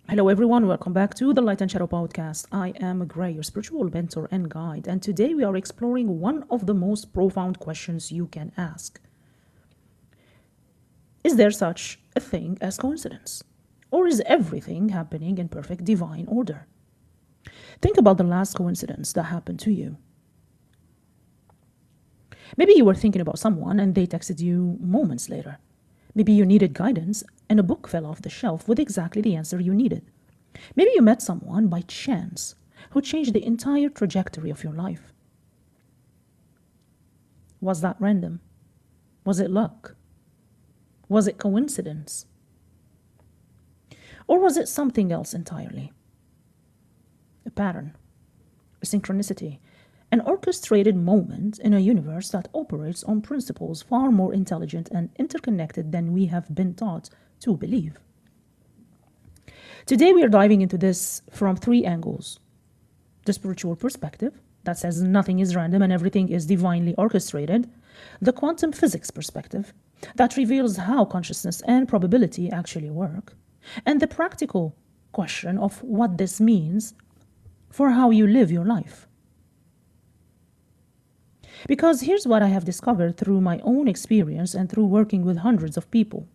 Hello everyone, welcome back to the Light and Shadow podcast. I am Gray, your spiritual mentor and guide, and today we are exploring one of the most profound questions you can ask. Is there such a thing as coincidence? Or is everything happening in perfect divine order? Think about the last coincidence that happened to you. Maybe you were thinking about someone and they texted you moments later. Maybe you needed guidance and a book fell off the shelf with exactly the answer you needed. Maybe you met someone by chance who changed the entire trajectory of your life. Was that random? Was it luck? Was it coincidence? Or was it something else entirely? A pattern, a synchronicity, an orchestrated moment in a universe that operates on principles far more intelligent and interconnected than we have been taught to believe. Today we are diving into this from three angles. The spiritual perspective, that says nothing is random and everything is divinely orchestrated. The quantum physics perspective, that reveals how consciousness and probability actually work. And the practical question of what this means for how you live your life. Because here's what I have discovered through my own experience and through working with hundreds of people.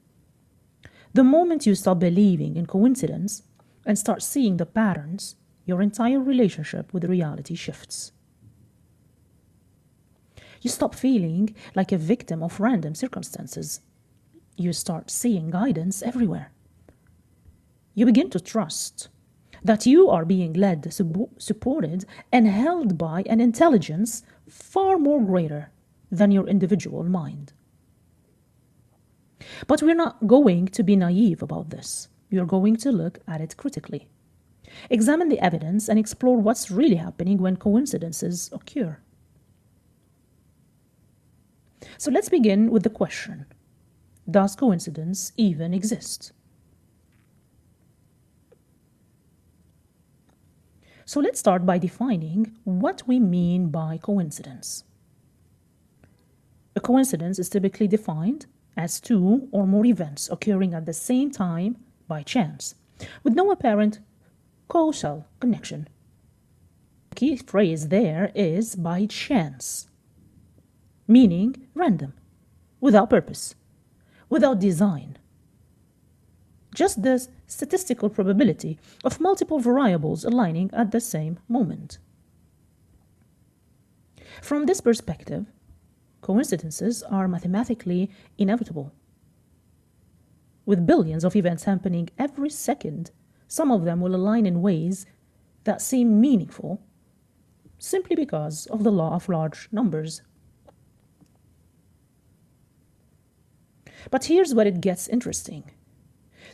The moment you stop believing in coincidence and start seeing the patterns, your entire relationship with reality shifts. You stop feeling like a victim of random circumstances. You start seeing guidance everywhere. You begin to trust that you are being led, supported, and held by an intelligence far more greater than your individual mind. But we're not going to be naive about this. You're going to look at it critically. Examine the evidence and explore what's really happening when coincidences occur. So let's begin with the question, does coincidence even exist? So let's start by defining what we mean by coincidence. A coincidence is typically defined as two or more events occurring at the same time by chance, with no apparent causal connection. The key phrase there is by chance, meaning random, without purpose, without design. Just the statistical probability of multiple variables aligning at the same moment. From this perspective, coincidences are mathematically inevitable. With billions of events happening every second, some of them will align in ways that seem meaningful simply because of the law of large numbers. But here's where it gets interesting.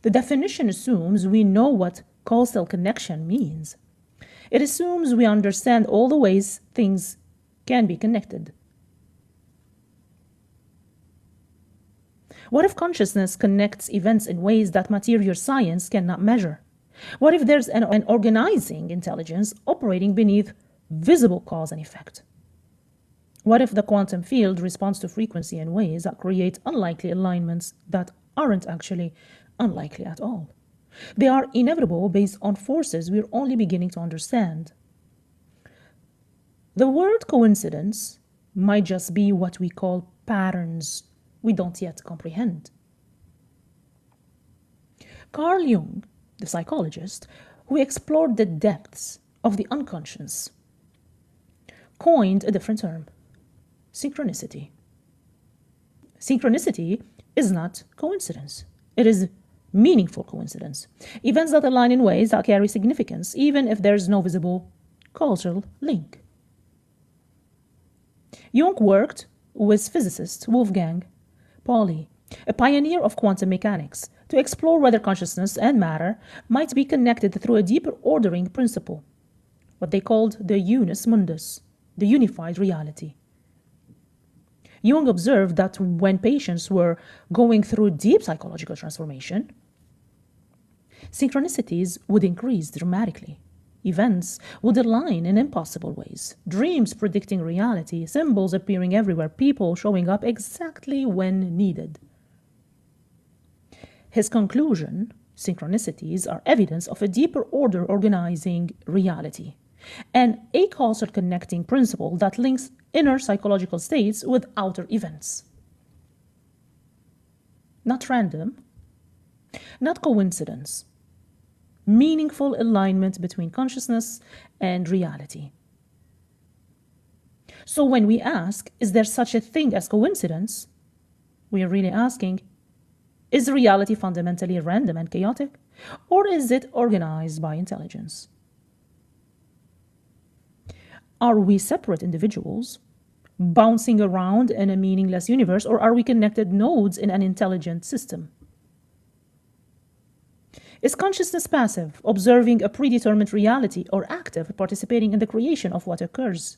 The definition assumes we know what causal connection means. It assumes we understand all the ways things can be connected. What if consciousness connects events in ways that material science cannot measure? What if there's an organizing intelligence operating beneath visible cause and effect? What if the quantum field responds to frequency in ways that create unlikely alignments that aren't actually unlikely at all? They are inevitable based on forces we're only beginning to understand. The word coincidence might just be what we call patterns we don't yet comprehend. Carl Jung, the psychologist who explored the depths of the unconscious, coined a different term: synchronicity. Synchronicity is not coincidence. It is meaningful coincidence. Events that align in ways that carry significance, even if there's no visible causal link. Jung worked with physicist Wolfgang Pauli, a pioneer of quantum mechanics, to explore whether consciousness and matter might be connected through a deeper ordering principle, what they called the unus mundus, the unified reality. Jung observed that when patients were going through deep psychological transformation, synchronicities would increase dramatically. Events would align in impossible ways. Dreams predicting reality, symbols appearing everywhere, people showing up exactly when needed. His conclusion Synchronicities are evidence of a deeper order organizing reality, and a causal connecting principle that links inner psychological states with outer events. Not random, not coincidence, meaningful alignment between consciousness and reality. So when we ask, is there such a thing as coincidence? We are really asking, is reality fundamentally random and chaotic, or is it organized by intelligence? Are we separate individuals bouncing around in a meaningless universe, or are we connected nodes in an intelligent system? Is consciousness passive, observing a predetermined reality, or active, participating in the creation of what occurs?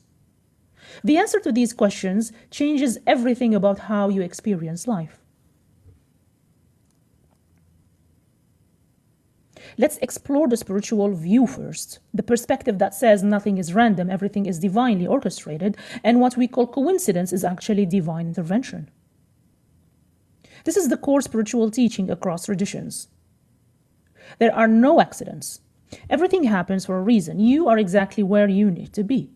The answer to these questions changes everything about how you experience life. Let's explore the spiritual view first, the perspective that says nothing is random, everything is divinely orchestrated, and what we call coincidence is actually divine intervention. This is the core spiritual teaching across traditions. There are no accidents. Everything happens for a reason. You are exactly where you need to be.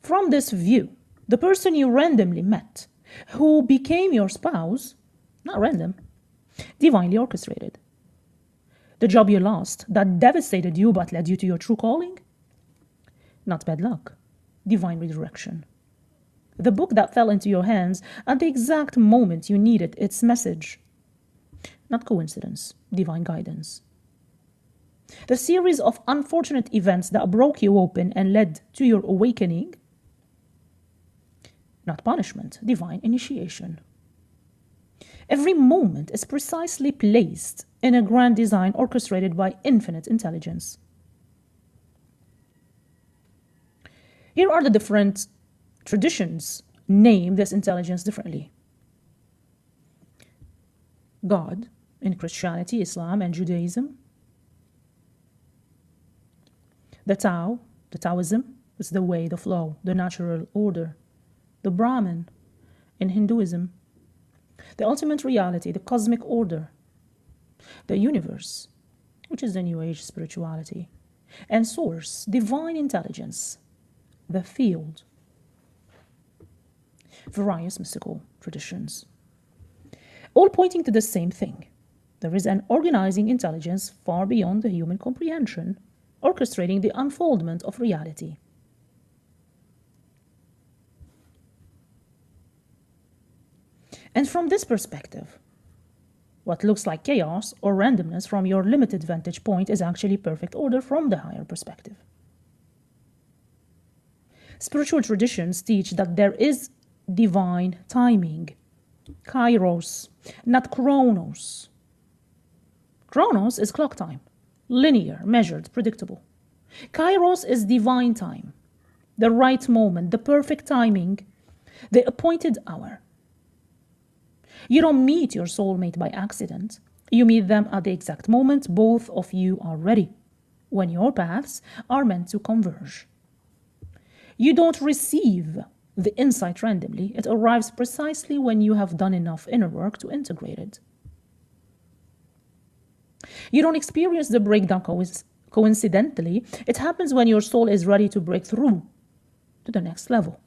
From this view, the person you randomly met, who became your spouse, not random, divinely orchestrated. The job you lost that devastated you but led you to your true calling, not bad luck, divine redirection. The book that fell into your hands at the exact moment you needed its message, not coincidence, divine guidance. The series of unfortunate events that broke you open and led to your awakening, not punishment, divine initiation. Every moment is precisely placed in a grand design orchestrated by infinite intelligence. Here are the different traditions name this intelligence differently. God in Christianity, Islam, and Judaism. The Tao, the Taoism, is the way, the flow, the natural order. The Brahman in Hinduism. The ultimate reality, the cosmic order. The universe, which is the New Age spirituality. And source, divine intelligence, the field. Various mystical traditions, all pointing to the same thing. There is an organizing intelligence far beyond the human comprehension, orchestrating the unfoldment of reality. And from this perspective, what looks like chaos or randomness from your limited vantage point is actually perfect order from the higher perspective. Spiritual traditions teach that there is divine timing, kairos, not chronos. Chronos is clock time, linear, measured, predictable. Kairos is divine time, the right moment, the perfect timing, the appointed hour. You don't meet your soulmate by accident. You meet them at the exact moment both of you are ready, when your paths are meant to converge. You don't receive the insight randomly. It arrives precisely when you have done enough inner work to integrate it. You don't experience the breakdown coincidentally. It happens when your soul is ready to break through to the next level.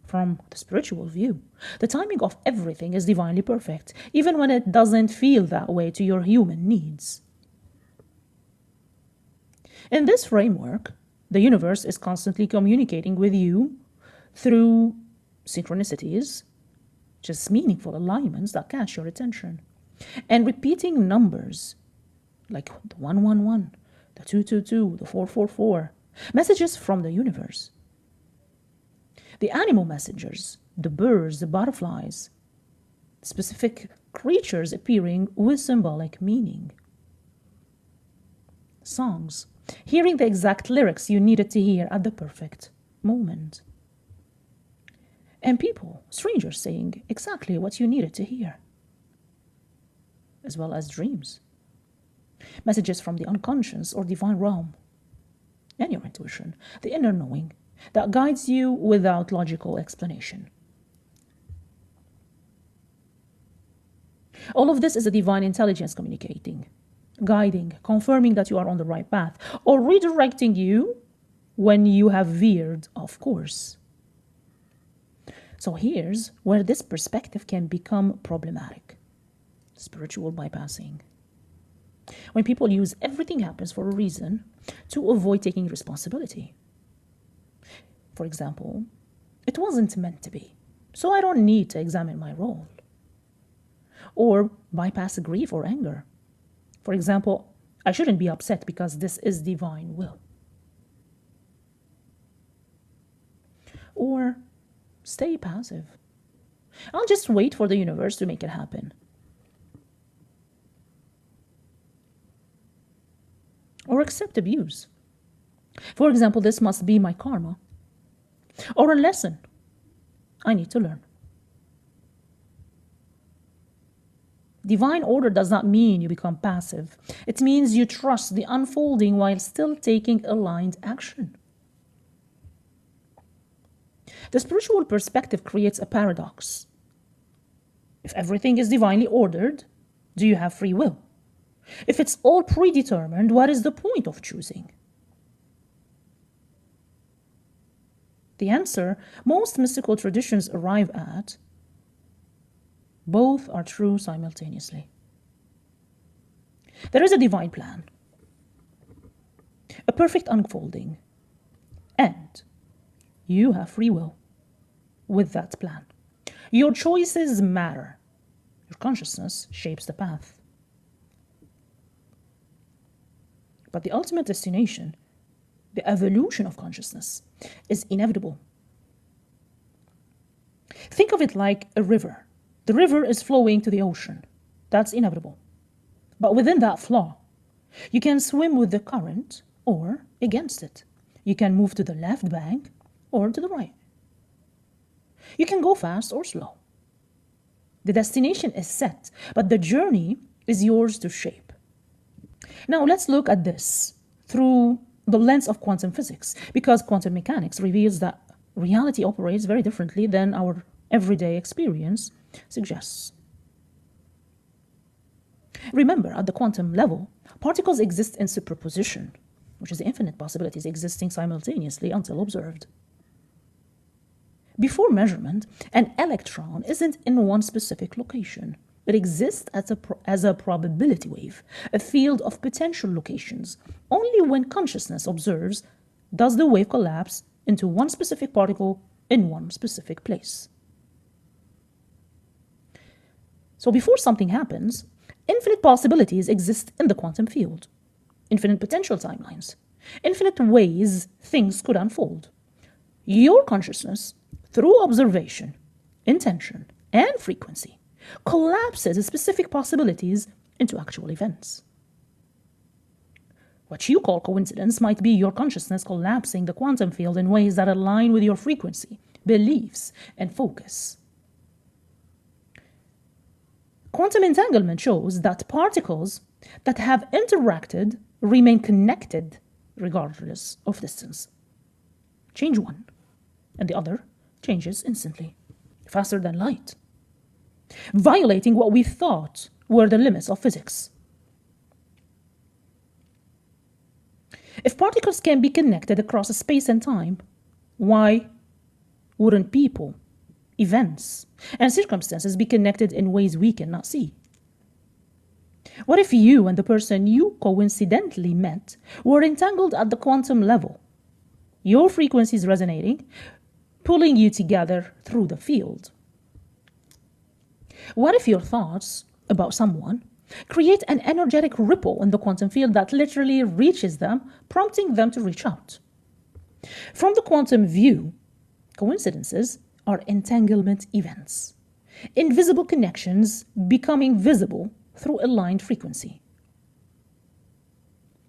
From the spiritual view, the timing of everything is divinely perfect, even when it doesn't feel that way to your human needs. In this framework, the universe is constantly communicating with you through synchronicities, just meaningful alignments that catch your attention, and repeating numbers like the 111, the 222, the 444, messages from the universe. The animal messengers, the birds, the butterflies, specific creatures appearing with symbolic meaning. Songs, hearing the exact lyrics you needed to hear at the perfect moment. And people, strangers, saying exactly what you needed to hear. As well as dreams. Messages from the unconscious or divine realm. And your intuition, the inner knowing, that guides you without logical explanation. All of this is a divine intelligence communicating, guiding, confirming that you are on the right path, or redirecting you when you have veered off course. So here's where this perspective can become problematic. Spiritual bypassing. When people use everything happens for a reason to avoid taking responsibility. For example, it wasn't meant to be, so I don't need to examine my role. Or bypass grief or anger. For example, I shouldn't be upset because this is divine will. Or stay passive. I'll just wait for the universe to make it happen. Or accept abuse. For example, this must be my karma. Or a lesson I need to learn. Divine order does not mean you become passive. It means you trust the unfolding while still taking aligned action. The spiritual perspective creates a paradox. If everything is divinely ordered, do you have free will? If it's all predetermined, what is the point of choosing? The answer most mystical traditions arrive at: both are true simultaneously. There is a divine plan, a perfect unfolding, and you have free will with that plan. Your choices matter. Your consciousness shapes the path. But the ultimate destination, the evolution of consciousness, is inevitable. Think of it like a river. The river is flowing to the ocean. That's inevitable. But within that flow, you can swim with the current or against it. You can move to the left bank or to the right. You can go fast or slow. The destination is set, but the journey is yours to shape. Now let's look at this through the lens of quantum physics, because quantum mechanics reveals that reality operates very differently than our everyday experience suggests. Remember, at the quantum level, particles exist in superposition, which is infinite possibilities existing simultaneously until observed. Before measurement, an electron isn't in one specific location. It exists as a probability wave, a field of potential locations. Only when consciousness observes does the wave collapse into one specific particle in one specific place. So before something happens, infinite possibilities exist in the quantum field, infinite potential timelines, infinite ways things could unfold. Your consciousness, through observation, intention, and frequency, collapses specific possibilities into actual events. What you call coincidence might be your consciousness collapsing the quantum field in ways that align with your frequency, beliefs, and focus. Quantum entanglement shows that particles that have interacted remain connected regardless of distance. Change one, and the other changes instantly, faster than light, violating what we thought were the limits of physics. If particles can be connected across space and time, why wouldn't people, events, and circumstances be connected in ways we cannot see? What if you and the person you coincidentally met were entangled at the quantum level, your frequencies resonating, pulling you together through the field? What if your thoughts about someone create an energetic ripple in the quantum field that literally reaches them, prompting them to reach out? From the quantum view, coincidences are entanglement events, invisible connections becoming visible through aligned frequency.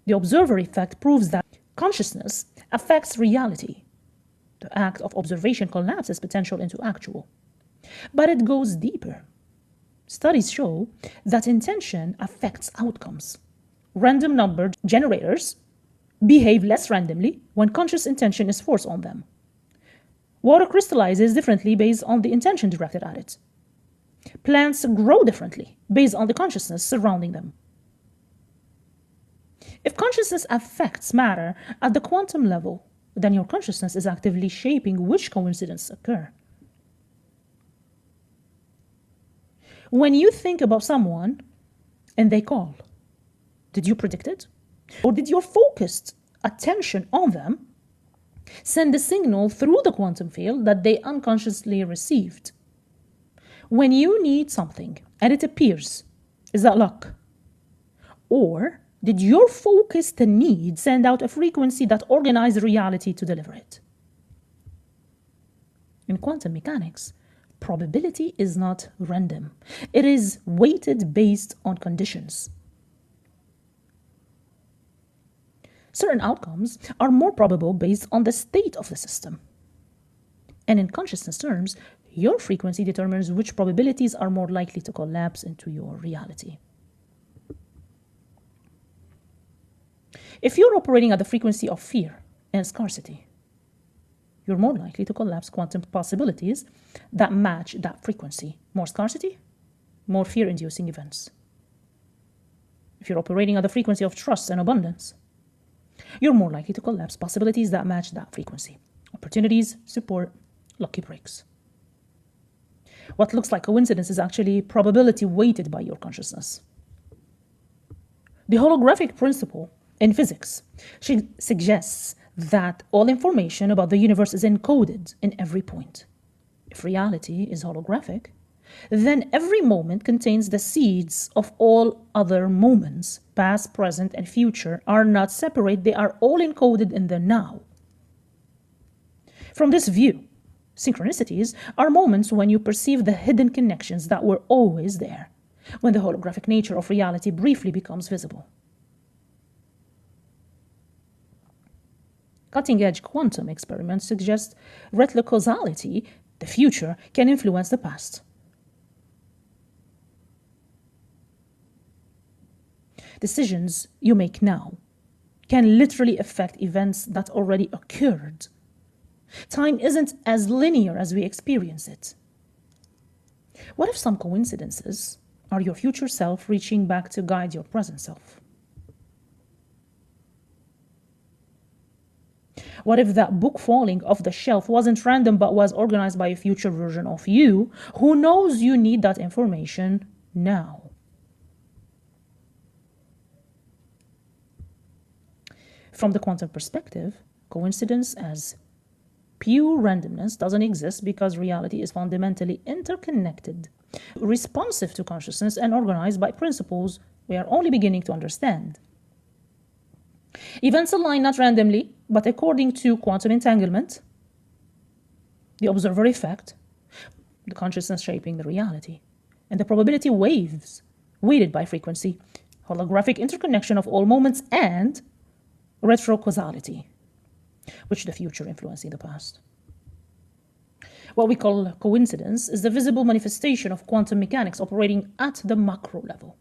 The observer effect proves that consciousness affects reality. The act of observation collapses potential into actual. But it goes deeper. Studies show that intention affects outcomes. Random number generators behave less randomly when conscious intention is forced on them. Water crystallizes differently based on the intention directed at it. Plants grow differently based on the consciousness surrounding them. If consciousness affects matter at the quantum level, then your consciousness is actively shaping which coincidences occur. When you think about someone and they call, did you predict it? Or did your focused attention on them send a signal through the quantum field that they unconsciously received? When you need something and it appears, is that luck? Or did your focused need send out a frequency that organized reality to deliver it? In quantum mechanics, probability is not random. It is weighted based on conditions. Certain outcomes are more probable based on the state of the system. And in consciousness terms, your frequency determines which probabilities are more likely to collapse into your reality. If you're operating at the frequency of fear and scarcity, you're more likely to collapse quantum possibilities that match that frequency. More scarcity, more fear-inducing events. If you're operating at the frequency of trust and abundance, you're more likely to collapse possibilities that match that frequency. Opportunities, support, lucky breaks. What looks like coincidence is actually probability weighted by your consciousness. The holographic principle in physics suggests that all information about the universe is encoded in every point. If reality is holographic, then every moment contains the seeds of all other moments, past, present, and future, are not separate, they are all encoded in the now. From this view, synchronicities are moments when you perceive the hidden connections that were always there, when the holographic nature of reality briefly becomes visible. Cutting-edge quantum experiments suggest retrocausality, the future, can influence the past. Decisions you make now can literally affect events that already occurred. Time isn't as linear as we experience it. What if some coincidences are your future self reaching back to guide your present self? What if that book falling off the shelf wasn't random but was organized by a future version of you who knows you need that information now? From the quantum perspective, coincidence as pure randomness doesn't exist because reality is fundamentally interconnected, responsive to consciousness, and organized by principles we are only beginning to understand. Events align not randomly, but according to quantum entanglement, the observer effect, the consciousness shaping the reality, and the probability waves weighted by frequency, holographic interconnection of all moments, and retrocausality, which the future influencing the past. What we call coincidence is the visible manifestation of quantum mechanics operating at the macro level.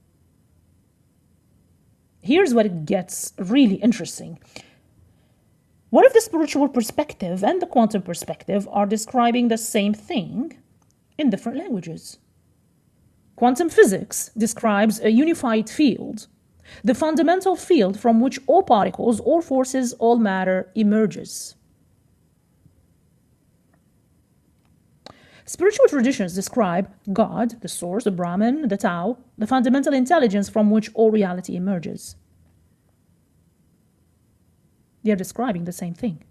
Here's where it gets really interesting. What if the spiritual perspective and the quantum perspective are describing the same thing in different languages? Quantum physics describes a unified field, the fundamental field from which all particles, all forces, all matter emerges. Spiritual traditions describe God, the source, the Brahman, the Tao, the fundamental intelligence from which all reality emerges. They are describing the same thing.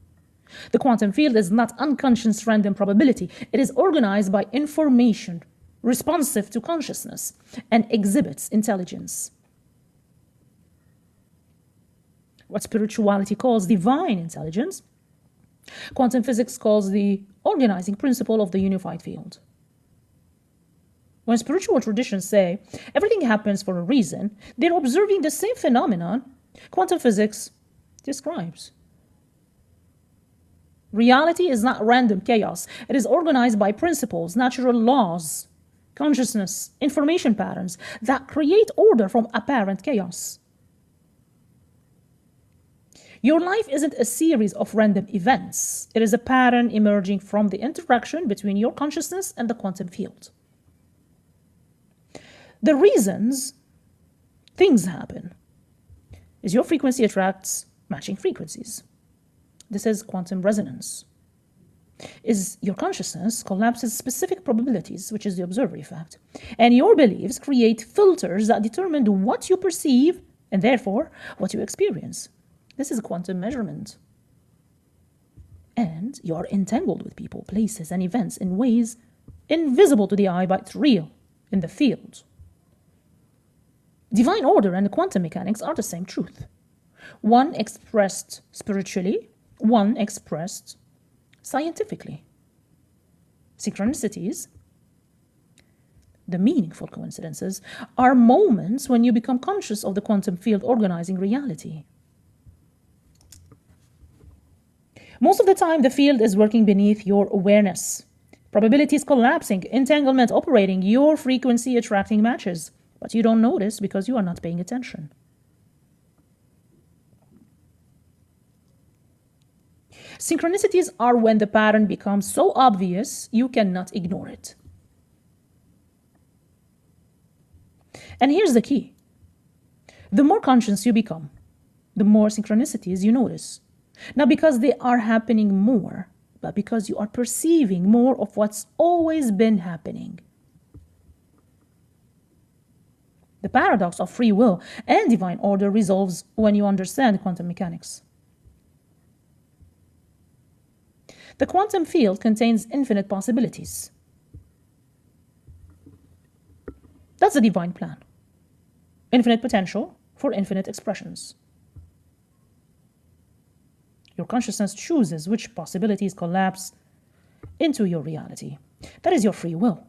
The quantum field is not unconscious random probability. It is organized by information, responsive to consciousness, and exhibits intelligence. What spirituality calls divine intelligence, quantum physics calls the organizing principle of the unified field. When spiritual traditions say everything happens for a reason, they're observing the same phenomenon quantum physics describes. Reality is not random chaos. It is organized by principles, natural laws, consciousness, information patterns that create order from apparent chaos. Your life isn't a series of random events. It is a pattern emerging from the interaction between your consciousness and the quantum field. The reasons things happen is your frequency attracts matching frequencies. This is quantum resonance. Is your consciousness collapses specific probabilities, which is the observer effect, and your beliefs create filters that determine what you perceive and therefore what you experience. This is a quantum measurement. And you are entangled with people, places, and events in ways invisible to the eye but real in the field. Divine order and quantum mechanics are the same truth. One expressed spiritually, one expressed scientifically. Synchronicities, the meaningful coincidences, are moments when you become conscious of the quantum field organizing reality. Most of the time, the field is working beneath your awareness. Probabilities collapsing, entanglement operating, your frequency attracting matches. But you don't notice because you are not paying attention. Synchronicities are when the pattern becomes so obvious you cannot ignore it. And here's the key. The more conscious you become, the more synchronicities you notice. Not because they are happening more, but because you are perceiving more of what's always been happening. The paradox of free will and divine order resolves when you understand quantum mechanics. The quantum field contains infinite possibilities. That's the divine plan. Infinite potential for infinite expressions. Your consciousness chooses which possibilities collapse into your reality. That is your free will.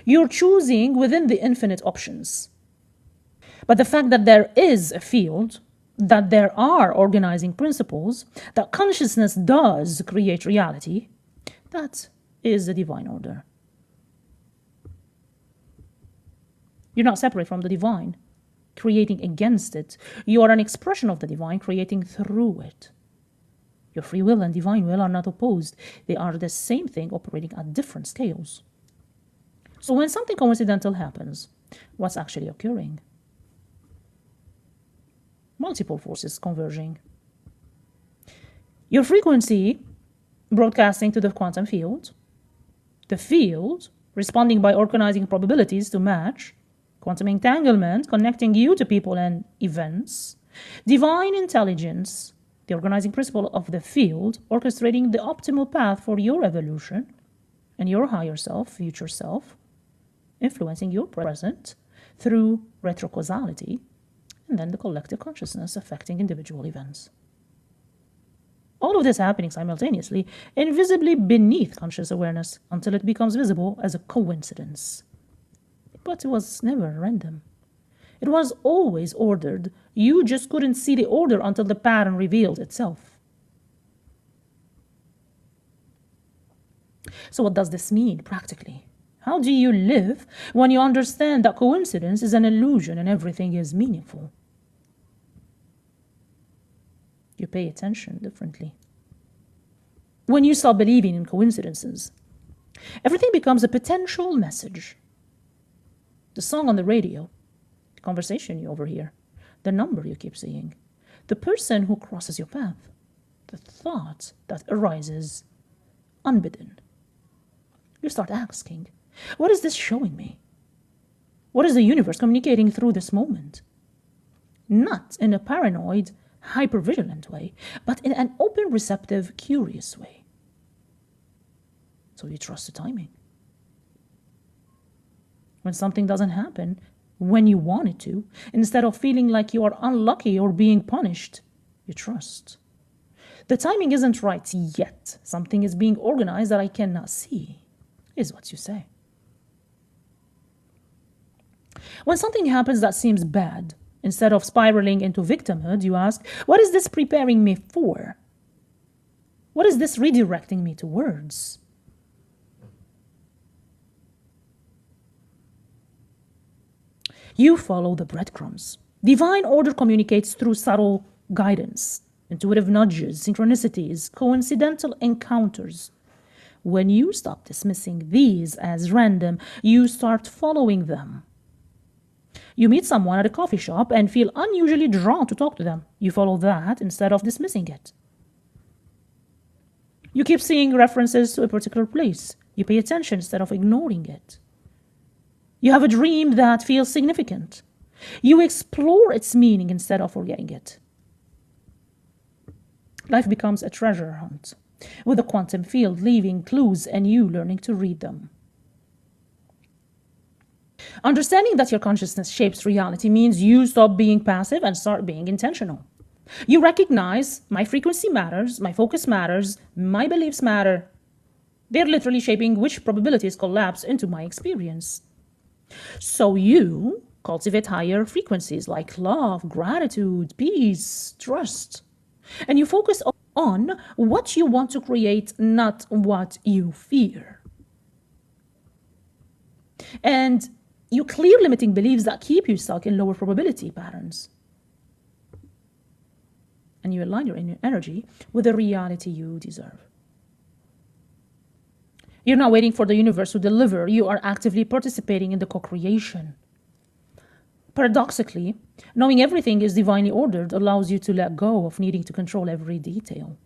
You're choosing within the infinite options. But the fact that there is a field, that there are organizing principles, that consciousness does create reality, that is the divine order. You're not separate from the divine, creating against it. You are an expression of the divine, creating through it. Your free will and divine will are not opposed. They are the same thing operating at different scales. So when something coincidental happens, what's actually occurring? Multiple forces converging. Your frequency broadcasting to the quantum field, the field responding by organizing probabilities to match, quantum entanglement connecting you to people and events, divine intelligence, the organizing principle of the field orchestrating the optimal path for your evolution and your higher self, future self, influencing your present through retrocausality, and then the collective consciousness affecting individual events. All of this happening simultaneously, invisibly beneath conscious awareness, until it becomes visible as a coincidence. But it was never random. It was always ordered. You just couldn't see the order until the pattern revealed itself. So what does this mean practically? How do you live when you understand that coincidence is an illusion and everything is meaningful? You pay attention differently. When you stop believing in coincidences, everything becomes a potential message. The song on the radio, the conversation you overhear, the number you keep seeing, the person who crosses your path, the thought that arises unbidden. You start asking, what is this showing me? What is the universe communicating through this moment? Not in a paranoid, hypervigilant way, but in an open, receptive, curious way. So you trust the timing. When something doesn't happen when you want it to, instead of feeling like you are unlucky or being punished, you trust. The timing isn't right yet. Something is being organized that I cannot see, is what you say. When something happens that seems bad, instead of spiraling into victimhood, you ask, what is this preparing me for? What is this redirecting me towards? You follow the breadcrumbs. Divine order communicates through subtle guidance, intuitive nudges, synchronicities, coincidental encounters. When you stop dismissing these as random, you start following them. You meet someone at a coffee shop and feel unusually drawn to talk to them. You follow that instead of dismissing it. You keep seeing references to a particular place. You pay attention instead of ignoring it. You have a dream that feels significant. You explore its meaning instead of forgetting it. Life becomes a treasure hunt, with the quantum field leaving clues and you learning to read them. Understanding that your consciousness shapes reality means you stop being passive and start being intentional. You recognize my frequency matters, my focus matters, my beliefs matter. They're literally shaping which probabilities collapse into my experience. So you cultivate higher frequencies like love, gratitude, peace, trust. And you focus on what you want to create, not what you fear. And you clear limiting beliefs that keep you stuck in lower probability patterns. And you align your energy with the reality you deserve. You're not waiting for the universe to deliver. You are actively participating in the co-creation. Paradoxically, knowing everything is divinely ordered allows you to let go of needing to control every detail.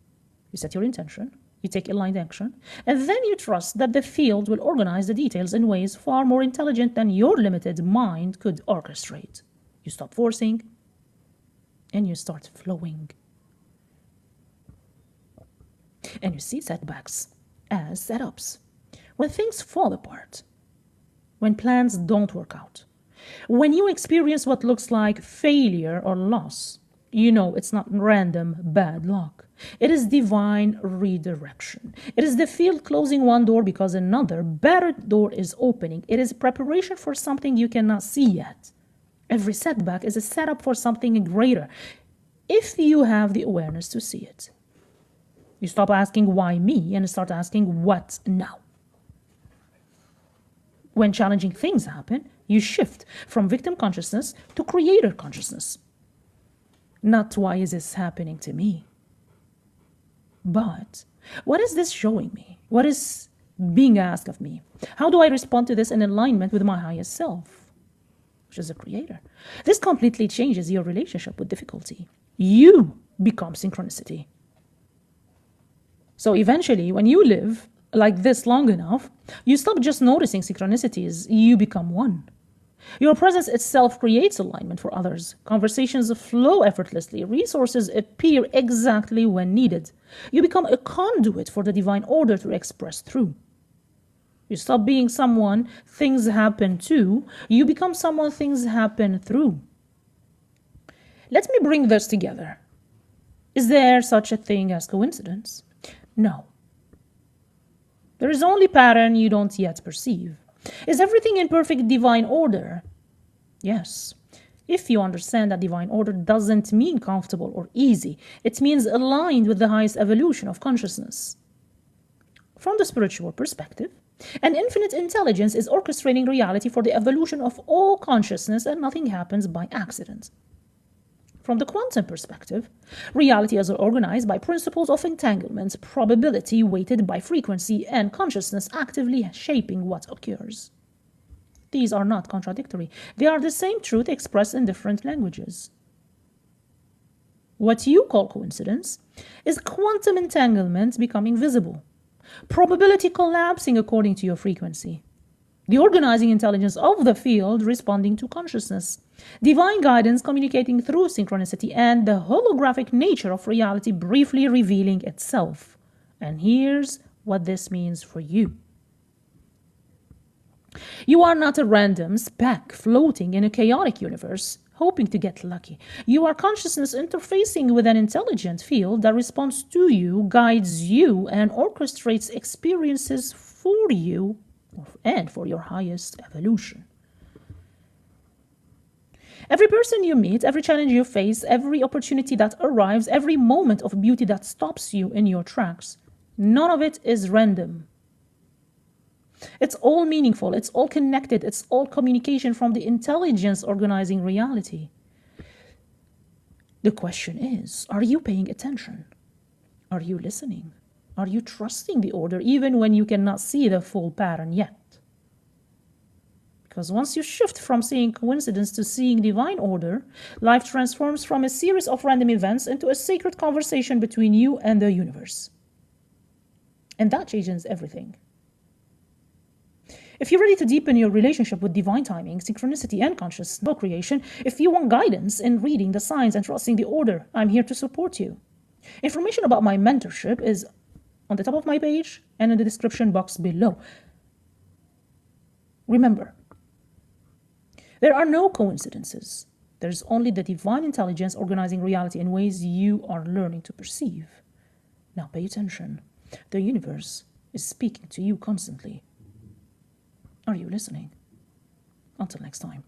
You set your intention, you take aligned action, and then you trust that the field will organize the details in ways far more intelligent than your limited mind could orchestrate. You stop forcing, and you start flowing. And you see setbacks as setups. When things fall apart, when plans don't work out, when you experience what looks like failure or loss, you know it's not random bad luck. It is divine redirection. It is the field closing one door because another, better door is opening. It is preparation for something you cannot see yet. Every setback is a setup for something greater, if you have the awareness to see it. You stop asking why me and start asking what now. When challenging things happen, you shift from victim consciousness to creator consciousness. Not why is this happening to me? But what is this showing me? What is being asked of me? How do I respond to this in alignment with my highest self, which is a creator? This completely changes your relationship with difficulty. You become synchronicity. So eventually, when you live like this long enough, you stop just noticing synchronicities, you become one. Your presence itself creates alignment for others. Conversations flow effortlessly. Resources appear exactly when needed. You become a conduit for the divine order to express through. You stop being someone things happen to. You become someone things happen through. Let me bring this together. Is there such a thing as coincidence? No. There is only pattern you don't yet perceive. Is everything in perfect divine order? Yes. If you understand that divine order doesn't mean comfortable or easy, it means aligned with the highest evolution of consciousness. From the spiritual perspective, an infinite intelligence is orchestrating reality for the evolution of all consciousness, and nothing happens by accident. From the quantum perspective, reality is organized by principles of entanglement, probability weighted by frequency, and consciousness actively shaping what occurs. These are not contradictory. They are the same truth expressed in different languages. What you call coincidence is quantum entanglement becoming visible, probability collapsing according to your frequency, the organizing intelligence of the field responding to consciousness, divine guidance communicating through synchronicity, and the holographic nature of reality briefly revealing itself. And here's what this means for you. You are not a random speck floating in a chaotic universe, hoping to get lucky. You are consciousness interfacing with an intelligent field that responds to you, guides you, and orchestrates experiences for you and for your highest evolution. Every person you meet, every challenge you face, every opportunity that arrives, every moment of beauty that stops you in your tracks, none of it is random. It's all meaningful, it's all connected, it's all communication from the intelligence organizing reality. The question is, are you paying attention? Are you listening? Are you trusting the order even when you cannot see the full pattern yet? Because once you shift from seeing coincidence to seeing divine order, life transforms from a series of random events into a sacred conversation between you and the universe. And that changes everything. If you're ready to deepen your relationship with divine timing, synchronicity, and conscious co-creation, if you want guidance in reading the signs and trusting the order, I'm here to support you. Information about my mentorship is on the top of my page and in the description box below. Remember, there are no coincidences. There's only the divine intelligence organizing reality in ways you are learning to perceive. Now pay attention. The universe is speaking to you constantly. Are you listening? Until next time.